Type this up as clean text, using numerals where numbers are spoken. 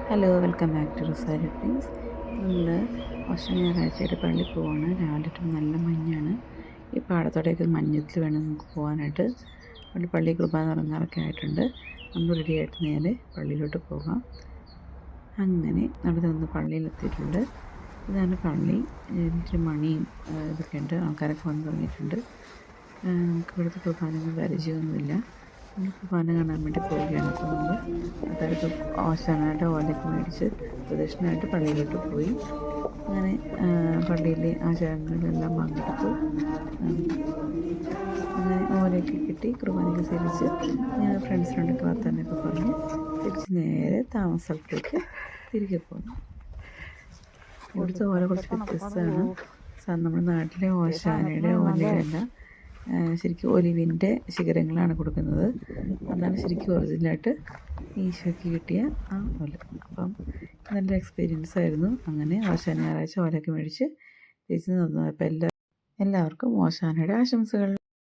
Hello, welcome back to Rosary Things. നമ്മൾ വർഷം ഞായറാഴ്ചയായിട്ട് പള്ളിയിൽ പോവാണ്. രാവിലെ തൊട്ട് നല്ല മഞ്ഞാണ്. ഈ പാടത്തോടെയൊക്കെ മഞ്ഞത്തിൽ വേണം നമുക്ക് പോകാനായിട്ട്. അവിടെ പള്ളി കുർബാന തുടങ്ങാറൊക്കെ ആയിട്ടുണ്ട്. നമ്മൾ റെഡിയായിട്ട് നേരെ പള്ളിയിലോട്ട് പോകാം. അങ്ങനെ നടന്നു വന്ന് പള്ളിയിലെത്തിയിട്ടുണ്ട്. ഇതാണ് പള്ളി. ഇതിൽ മണിയും ഇതൊക്കെ ഉണ്ട്. ആൾക്കാരൊക്കെ വന്ന് തുടങ്ങിയിട്ടുണ്ട്. നമുക്ക് ഇവിടുത്തെ കുർബാനകൾ പരിചയമൊന്നുമില്ല. നമ്മൾ കുർബാന കാണാൻ വേണ്ടി പോവുകയാണ്. അപ്പോൾ നമ്മൾ ആൾക്കാരൊക്കെ ഓശാനായിട്ട് ഓലയൊക്കെ മേടിച്ച് പ്രദക്ഷിണമായിട്ട് പള്ളിയിലോട്ട് പോയി. അങ്ങനെ പള്ളിയിലെ ആചാരങ്ങളിലെല്ലാം പങ്കെടുത്തു. അങ്ങനെ ഓലയൊക്കെ കിട്ടി കുർബാനയൊക്കെ സ്വീകരിച്ച് ഞങ്ങൾ ഫ്രണ്ട്സിനോടൊക്കെ വർത്താനൊക്കെ പറഞ്ഞ് തിരിച്ച് നേരെ താമസ സ്ഥലത്തേക്ക് തിരികെ പോന്നു. ഇവിടുത്തെ ഓല കുറച്ച് വ്യത്യസ്തമാണ്. നമ്മുടെ നാട്ടിലെ ഓശാനയുടെ ഓലയല്ല, ശരിക്കും ഒലിവിൻ്റെ ശിഖരങ്ങളാണ് കൊടുക്കുന്നത്. അതാണ് ശരിക്കും ഒറിജിനലായിട്ട് ഈശോയ്ക്ക് കിട്ടിയ ആ ഓല. അപ്പം നല്ല എക്സ്പീരിയൻസ് ആയിരുന്നു. അങ്ങനെ ഓശാന ഞായറാഴ്ച ഓലയൊക്കെ മേടിച്ച് തിരിച്ച് തന്നു. അപ്പം എല്ലാവർക്കും ഓശാനയുടെ ആശംസകൾ.